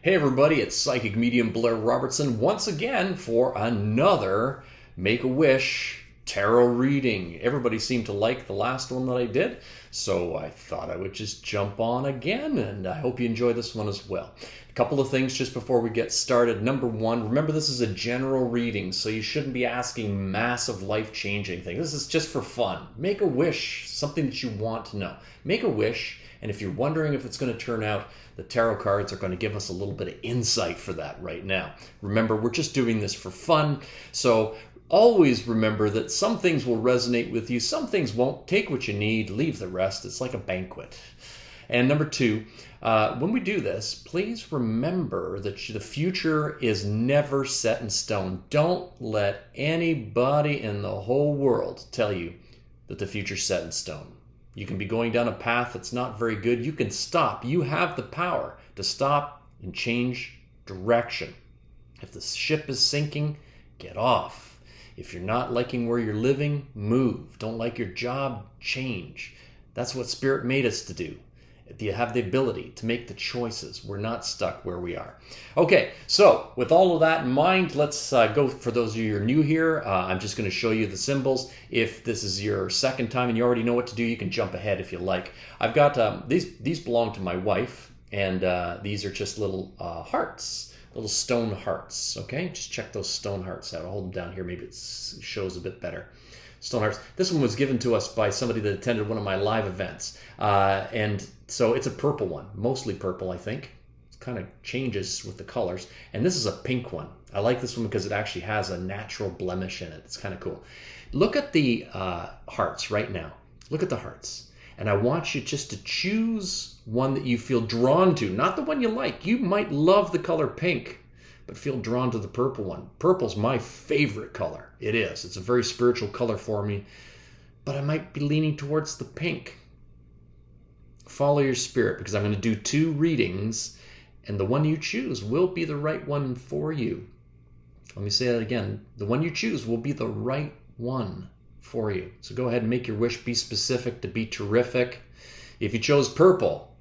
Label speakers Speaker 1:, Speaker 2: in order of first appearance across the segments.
Speaker 1: Hey everybody, it's Psychic Medium Blair Robertson once again for another Make-A-Wish tarot reading. Everybody seemed to like the last one that I did, so I thought I would just jump on again, and I hope you enjoy this one as well. A couple of things just before we get started. Number one, remember this is a general reading, so you shouldn't be asking massive life-changing things. This is just for fun. Make a wish, something that you want to know. Make a wish, and if you're wondering if it's going to turn out, the tarot cards are going to give us a little bit of insight for that right now. Remember, we're just doing this for fun, so always remember that some things will resonate with you, some things won't. Take what you need, leave the rest. It's like a banquet. And number two, when we do this, please remember that the future is never set in stone. Don't let anybody in the whole world tell you that the future's set in stone. You can be going down a path that's not very good. You can stop. You have the power to stop and change direction. If the ship is sinking, get off. If you're not liking where you're living, move. Don't like your job, change. That's what Spirit made us to do. You have the ability to make the choices. We're not stuck where we are. Okay, so with all of that in mind, let's go. For those of you who are new here, I'm just going to show you the symbols. If this is your second time and you already know what to do, you can jump ahead if you like. I've got these belong to my wife, and these are just little hearts, little stone hearts. Okay, just check those stone hearts out. I'll hold them down here. Maybe it shows a bit better. Stone hearts. This one was given to us by somebody that attended one of my live events. And so it's a purple one, mostly purple, I think. It kind of changes with the colors. And this is a pink one. I like this one because it actually has a natural blemish in it. It's kind of cool. Look at the hearts right now. Look at the hearts. And I want you just to choose one that you feel drawn to, not the one you like. You might love the color pink, but feel drawn to the purple one. Purple's my favorite color. It is. It's a very spiritual color for me, but I might be leaning towards the pink. Follow your spirit, because I'm going to do two readings, and the one you choose will be the right one for you. Let me say that again. The one you choose will be the right one for you. So go ahead and make your wish. Be specific to be terrific. If you chose purple,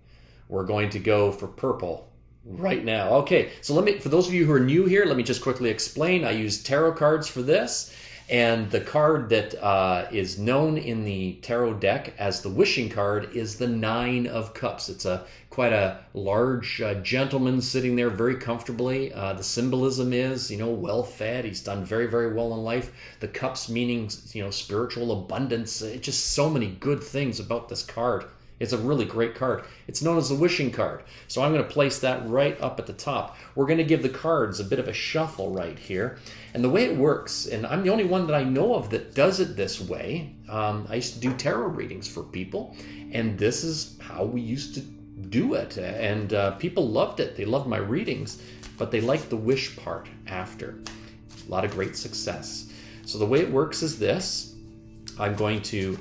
Speaker 1: we're going to go for purple right now. Okay, so for those of you who are new here, let me just quickly explain. I use tarot cards for this, and the card that is known in the tarot deck as the wishing card is the Nine of Cups. It's quite a large gentleman sitting there very comfortably. The symbolism is, well-fed. He's done very, very well in life. The cups meaning, spiritual abundance. Just so many good things about this card. It's a really great card. It's known as the wishing card. So I'm going to place that right up at the top. We're going to give the cards a bit of a shuffle right here. And the way it works, and I'm the only one that I know of that does it this way. I used to do tarot readings for people, and this is how we used to do it. And people loved it. They loved my readings, but they liked the wish part after. A lot of great success. So the way it works is this. I'm going to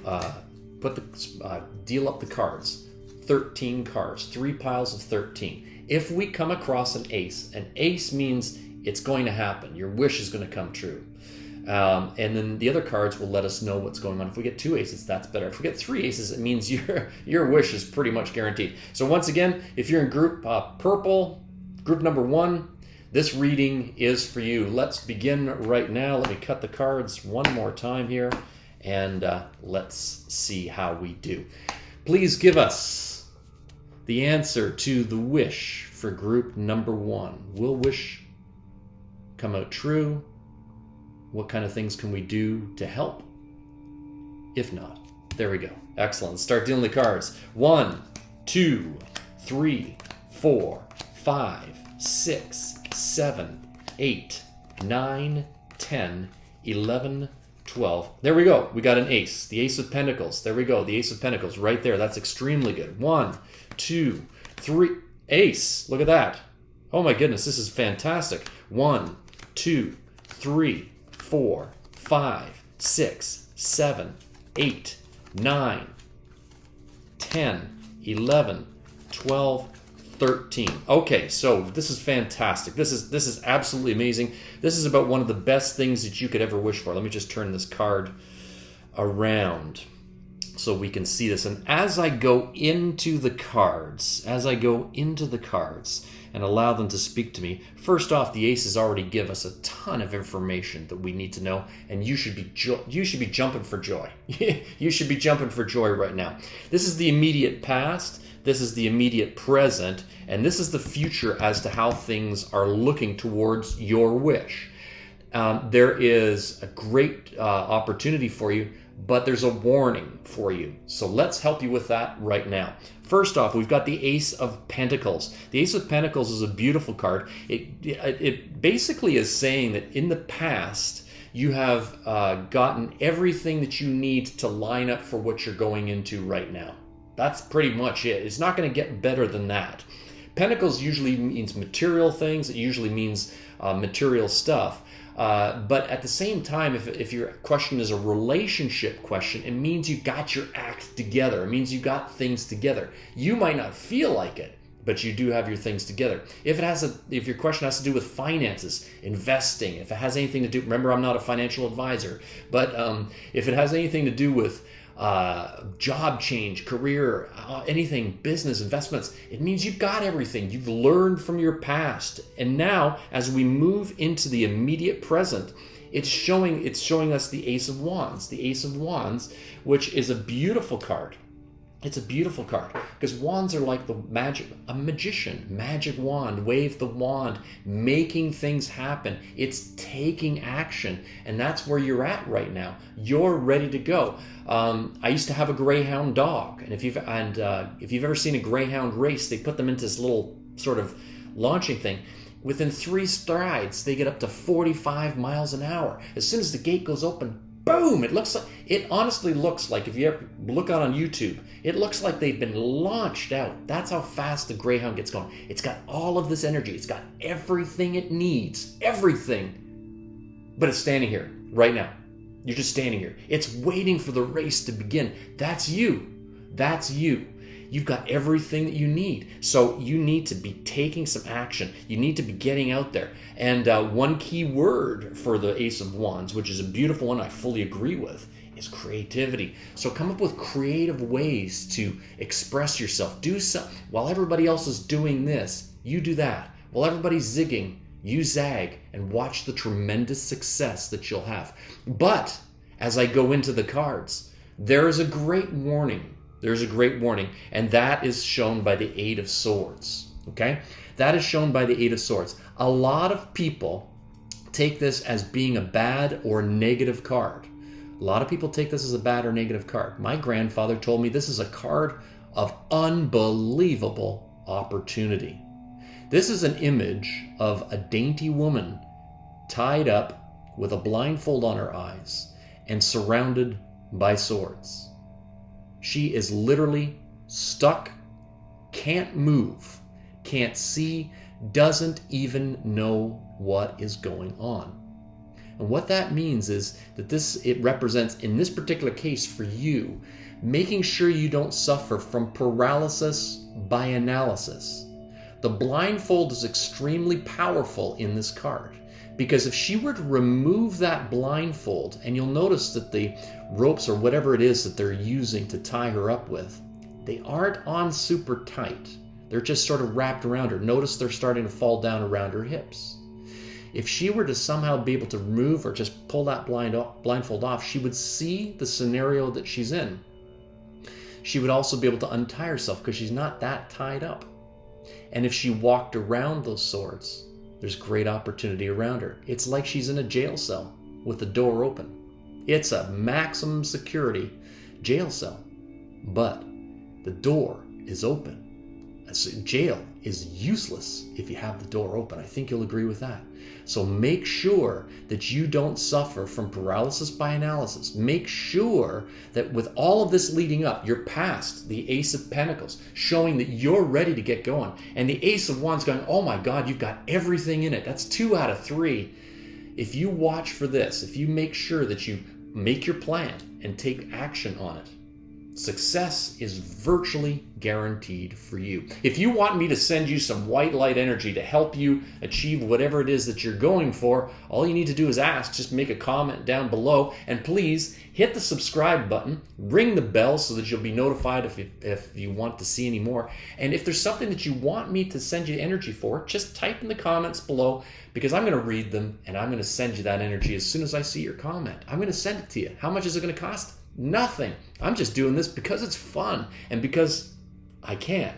Speaker 1: deal up the cards. 13 cards, 3 piles of 13. If we come across an ace means it's going to happen. Your wish is going to come true. And then the other cards will let us know what's going on. If we get 2 aces, that's better. If we get 3 aces, it means your wish is pretty much guaranteed. So once again, if you're in group purple, group number 1, this reading is for you. Let's begin right now. Let me cut the cards one more time here. And let's see how we do. Please give us the answer to the wish for group number 1. Will wish come out true? What kind of things can we do to help? If not, there we go. Excellent. Start dealing the cards. 1, 2, 3, 4, 5, 6, 7, 8, 9, 10, 11, 12. There we go. We got an ace. The Ace of Pentacles. There we go. The Ace of Pentacles right there. That's extremely good. 1, 2, 3. Ace. Look at that. Oh my goodness. This is fantastic. 1, 2, 3, 4, 5, 6, 7, 8, 9, 10, 11, 12, 13. Okay, so this is fantastic. This is absolutely amazing. This is about one of the best things that you could ever wish for. Let me just turn this card around. so we can see this. And as I go into the cards, and allow them to speak to me, first off, the aces already give us a ton of information that we need to know, and you should be jumping for joy. You should be jumping for joy right now. This is the immediate past, this is the immediate present, and this is the future as to how things are looking towards your wish. There is a great opportunity for you, but there's a warning for you. So let's help you with that right now. First off, we've got the Ace of Pentacles. The Ace of Pentacles is a beautiful card. It basically is saying that in the past, you have gotten everything that you need to line up for what you're going into right now. That's pretty much it. It's not going to get better than that. Pentacles usually means material things. It usually means material stuff. But at the same time, if your question is a relationship question, it means you got your act together. It means you got things together. You might not feel like it, but you do have your things together. If your question has to do with finances, investing, if it has anything to do, remember I'm not a financial advisor, but if it has anything to do with job change, career, anything, business, investments, it means you've got everything. You've learned from your past. And now, as we move into the immediate present, it's showing us the Ace of Wands. The Ace of Wands, which is a beautiful card. It's a beautiful card because wands are like a magician, magic wand, wave the wand, making things happen. It's taking action, and that's where you're at right now. You're ready to go. I used to have a greyhound dog, and if you've ever seen a greyhound race, they put them into this little sort of launching thing. Within 3 strides, they get up to 45 miles an hour. As soon as the gate goes open, boom! It honestly looks like, if you ever look out on YouTube, it looks like they've been launched out. That's how fast the greyhound gets going. It's got all of this energy. It's got everything it needs. Everything. But it's standing here right now. You're just standing here. It's waiting for the race to begin. That's you. That's you. You've got everything that you need. So you need to be taking some action. You need to be getting out there. And one key word for the Ace of Wands, which is a beautiful one I fully agree with, is creativity. So come up with creative ways to express yourself. Do some. While everybody else is doing this, you do that. While everybody's zigging, you zag, and watch the tremendous success that you'll have. But as I go into the cards, there is a great warning. There's a great warning, and that is shown by the Eight of Swords. Okay? That is shown by the Eight of Swords. A lot of people take this as being a bad or negative card. A lot of people take this as a bad or negative card. My grandfather told me this is a card of unbelievable opportunity. This is an image of a dainty woman tied up with a blindfold on her eyes and surrounded by swords. She is literally stuck, can't move, can't see, doesn't even know what is going on. And what that means is that it represents, in this particular case for you, making sure you don't suffer from paralysis by analysis. The blindfold is extremely powerful in this card because if she were to remove that blindfold, and you'll notice that the ropes or whatever it is that they're using to tie her up with, they aren't on super tight. They're just sort of wrapped around her. Notice they're starting to fall down around her hips. If she were to somehow be able to remove or just pull that blindfold off, she would see the scenario that she's in. She would also be able to untie herself because she's not that tied up. And if she walked around those swords, there's great opportunity around her. It's like she's in a jail cell with the door open. It's a maximum security jail cell, but the door is open. Jail is useless if you have the door open. I think you'll agree with that. So make sure that you don't suffer from paralysis by analysis. Make sure that with all of this leading up, you're past the Ace of Pentacles, showing that you're ready to get going. And the Ace of Wands going, oh my God, you've got everything in it. That's 2 out of 3. If you watch for this, if you make sure that you make your plan and take action on it, success is virtually guaranteed for you. If you want me to send you some white light energy to help you achieve whatever it is that you're going for, all you need to do is ask. Just make a comment down below, and please hit the subscribe button, ring the bell so that you'll be notified if you want to see any more. And if there's something that you want me to send you energy for, just type in the comments below, because I'm going to read them and I'm going to send you that energy as soon as I see your comment. I'm going to send it to you. How much is it going to cost? Nothing. I'm just doing this because it's fun and because I can.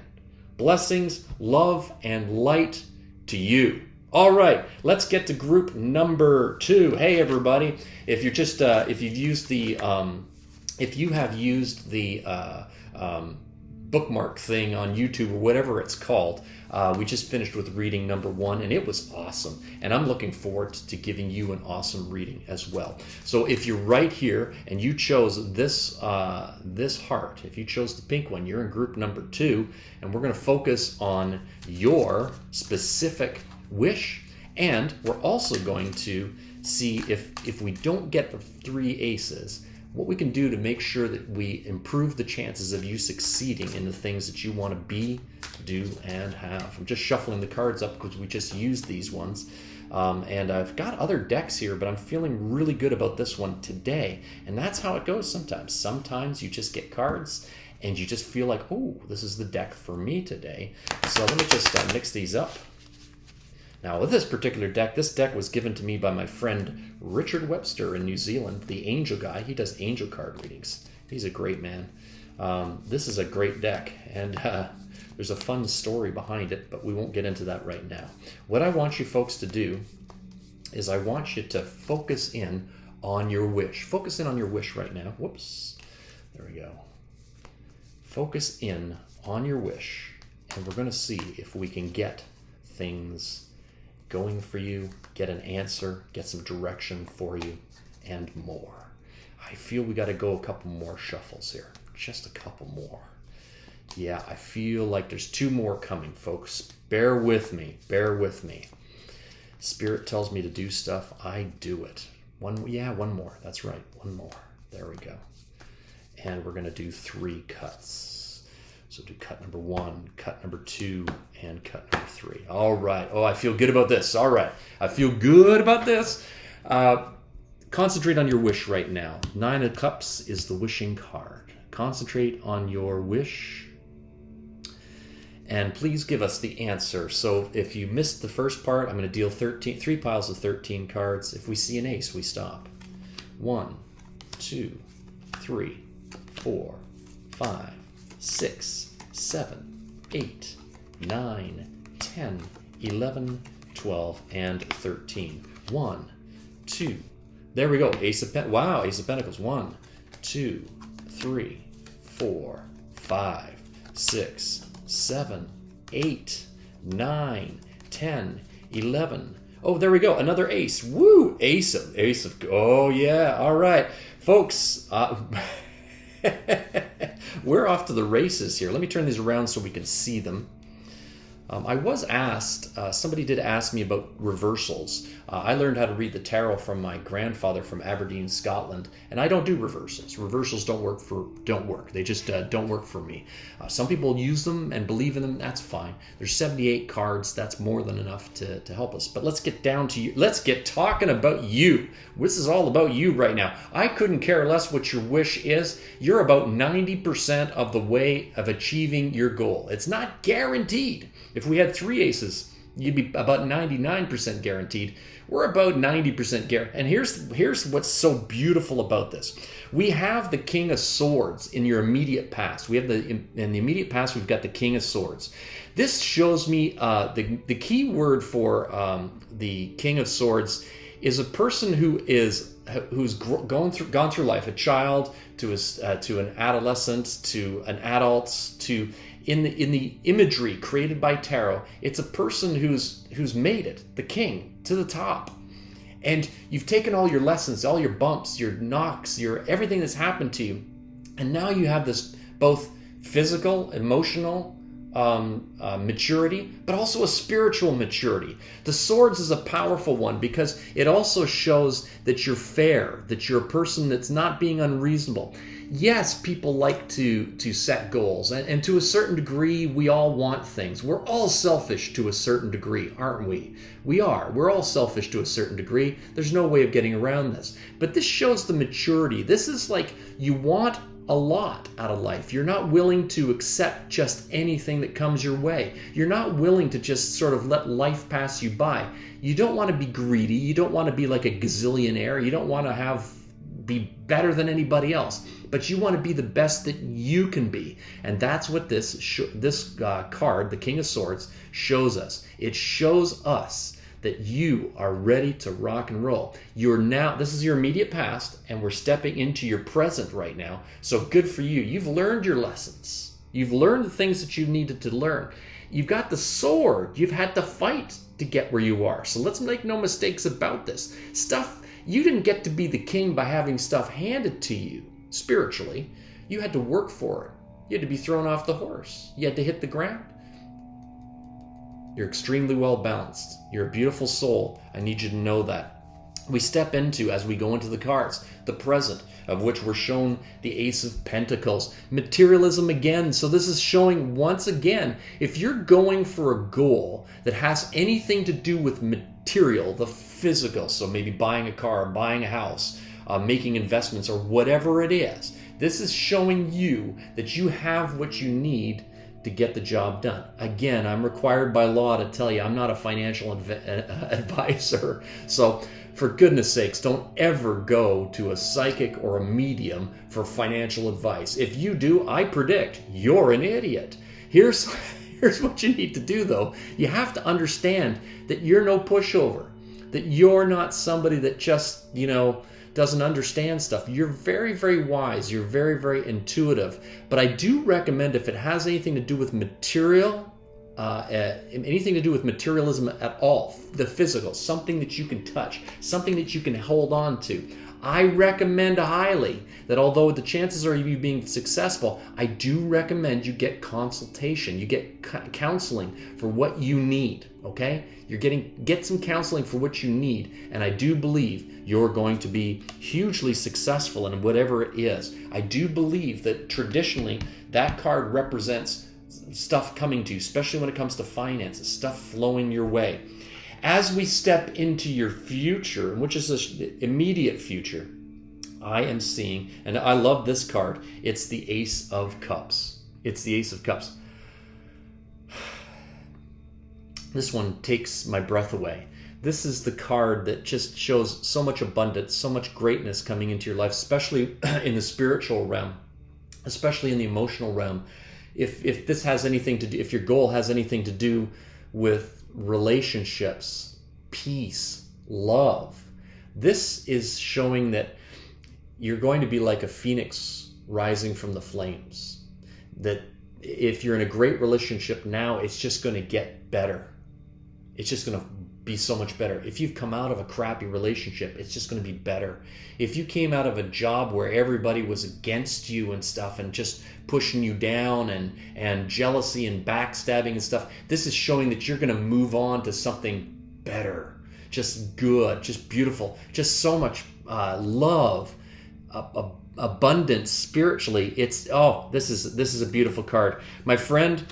Speaker 1: Blessings, love, and light to you. All right, let's get to group number 2. Hey, everybody! If you're just if you have used the bookmark thing on YouTube or whatever it's called, we just finished with reading number 1, and it was awesome. And I'm looking forward to giving you an awesome reading as well. So if you're right here and you chose this heart, if you chose the pink one, you're in group number 2, and we're going to focus on your specific wish, and we're also going to see if we don't get the 3 aces, what we can do to make sure that we improve the chances of you succeeding in the things that you want to be, do, and have. I'm just shuffling the cards up because we just used these ones. And I've got other decks here, but I'm feeling really good about this one today. And that's how it goes sometimes. Sometimes you just get cards and you just feel like, oh, this is the deck for me today. So let me just mix these up. Now, with this particular deck, this deck was given to me by my friend Richard Webster in New Zealand, the angel guy. He does angel card readings. He's a great man. This is a great deck, and there's a fun story behind it, but we won't get into that right now. What I want you folks to do is I want you to focus in on your wish. Focus in on your wish right now. Whoops. There we go. Focus in on your wish, and we're going to see if we can get things going for you, get an answer, get some direction for you, and more. I feel we got to go a couple more shuffles here. Just a couple more. Yeah, I feel like there's 2 more coming, folks. Bear with me. Bear with me. Spirit tells me to do stuff. I do it. One more. That's right. One more. There we go. And we're going to do 3 cuts. So do cut number 1, cut number 2, and cut number 3. All right. Oh, I feel good about this. All right. I feel good about this. Concentrate on your wish right now. 9 of Cups is the wishing card. Concentrate on your wish. And please give us the answer. So if you missed the first part, I'm going to deal 3 piles of 13 cards. If we see an ace, we stop. 1, 2, 3, 4, 5, 6, 7, 8, 9, 10, 11, 12, and 13. 1, 2. There we go. Ace of Pentacles. Wow, Ace of Pentacles. 1, 2, 3, 4, 5, 6, 7, 8, 9, 10, 11. Oh, there we go. Another ace. Woo! Ace of. Oh, yeah. All right. Folks, we're off to the races here. Let me turn these around so we can see them. I was asked, somebody did ask me about reversals. I learned how to read the tarot from my grandfather from Aberdeen, Scotland, and I don't do reversals. Reversals don't work. They just don't work for me. Some people use them and believe in them. That's fine. There's 78 cards. That's more than enough to help us. But let's get down to you. Let's get talking about you. This is all about you right now. I couldn't care less what your wish is. You're about 90% of the way of achieving your goal. It's not guaranteed. If we had 3 aces, you'd be about 99% guaranteed. We're about 90% guaranteed. And here's what's so beautiful about this. We have the King of Swords in your immediate past. We have in the immediate past, we've got the King of Swords. This shows me the key word for the King of Swords is a person who's gone through life, a child to an adolescent to an adult to. In the imagery created by tarot, it's a person who's made it, the king, to the top. And you've taken all your lessons, all your bumps, your knocks, everything that's happened to you. And now you have this both physical, emotional, maturity, but also a spiritual maturity. The swords is a powerful one because it also shows that you're fair, that you're a person that's not being unreasonable. Yes, people like to set goals, and to a certain degree, we all want things. We're all selfish to a certain degree, aren't we? We are. We're all selfish to a certain degree. There's no way of getting around this. But this shows the maturity. This is like you want a lot out of life. You're not willing to accept just anything that comes your way. You're not willing to just sort of let life pass you by. You don't want to be greedy. You don't want to be like a gazillionaire. You don't want to be better than anybody else. But you want to be the best that you can be. And that's what this card, the King of Swords, shows us. It shows us that you are ready to rock and roll. This is your immediate past, and we're stepping into your present right now. So good for you. You've learned your lessons. You've learned the things that you needed to learn. You've got the sword. You've had to fight to get where you are. So let's make no mistakes about this. You didn't get to be the king by having stuff handed to you spiritually. You had to work for it. You had to be thrown off the horse. You had to hit the ground. You're extremely well balanced. You're a beautiful soul. I need you to know that. We step into, as we go into the cards, the present, of which we're shown the Ace of Pentacles. Materialism again. So this is showing once again, if you're going for a goal that has anything to do with material, the physical, so maybe buying a car, buying a house, making investments, or whatever it is, this is showing you that you have what you need to get the job done. Again, I'm required by law to tell you I'm not a financial advisor. So for goodness sakes, don't ever go to a psychic or a medium for financial advice. If you do, I predict you're an idiot. Here's what you need to do, though. You have to understand that you're no pushover, that you're not somebody that just, doesn't understand stuff. You're very, very wise. You're very, very intuitive. But I do recommend, if it has anything to do with material, anything to do with materialism at all, the physical, something that you can touch, something that you can hold on to, I recommend highly that although the chances are of you being successful, I do recommend you get consultation. You get counseling for what you need, okay? Get some counseling for what you need, and I do believe you're going to be hugely successful in whatever it is. I do believe that traditionally that card represents stuff coming to you, especially when it comes to finances, stuff flowing your way. As we step into your future, which is the immediate future, I am seeing, and I love this card, it's the Ace of Cups. It's the Ace of Cups. This one takes my breath away. This is the card that just shows so much abundance, so much greatness coming into your life, especially in the spiritual realm, especially in the emotional realm. If this has anything to do, if your goal has anything to do with relationships, peace, love, this is showing that you're going to be like a phoenix rising from the flames. That if you're in a great relationship now, it's just going to get better. It's just going to be so much better. If you've come out of a crappy relationship, it's just going to be better. If you came out of a job where everybody was against you and stuff and just pushing you down and jealousy and backstabbing and stuff, this is showing that you're going to move on to something better, just good, just beautiful, just so much love, abundance spiritually. This is a beautiful card. My friend,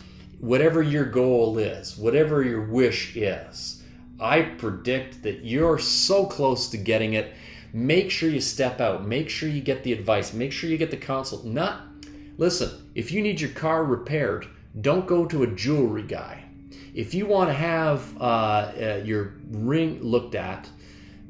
Speaker 1: whatever your goal is, whatever your wish is, I predict that you're so close to getting it. Make sure you step out. Make sure you get the advice. Make sure you get the consult. Listen, if you need your car repaired, don't go to a jewelry guy. If you want to have your ring looked at,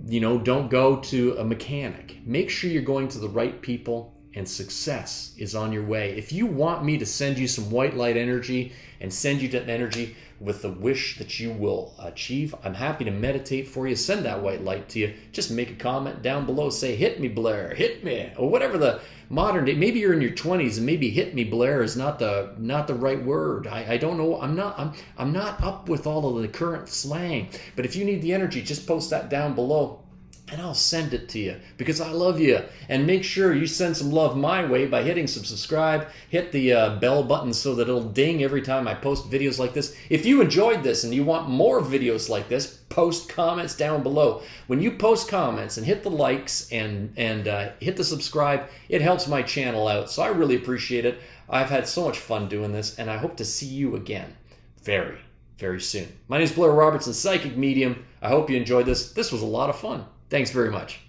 Speaker 1: don't go to a mechanic. Make sure you're going to the right people, and success is on your way. If you want me to send you some white light energy and send you that energy with the wish that you will achieve, I'm happy to meditate for you, send that white light to you. Just make a comment down below, say, hit me, Blair, hit me, or whatever the modern day, maybe you're in your 20s and maybe hit me, Blair, is not the right word. I don't know. I'm not up with all of the current slang, but if you need the energy, just post that down below. and I'll send it to you because I love you. And make sure you send some love my way by hitting some subscribe, hit the bell button so that it'll ding every time I post videos like this. If you enjoyed this and you want more videos like this, post comments down below. When you post comments and hit the likes and hit the subscribe, it helps my channel out. So I really appreciate it. I've had so much fun doing this, and I hope to see you again very, very soon. My name is Blair Robertson, Psychic Medium. I hope you enjoyed this. This was a lot of fun. Thanks very much.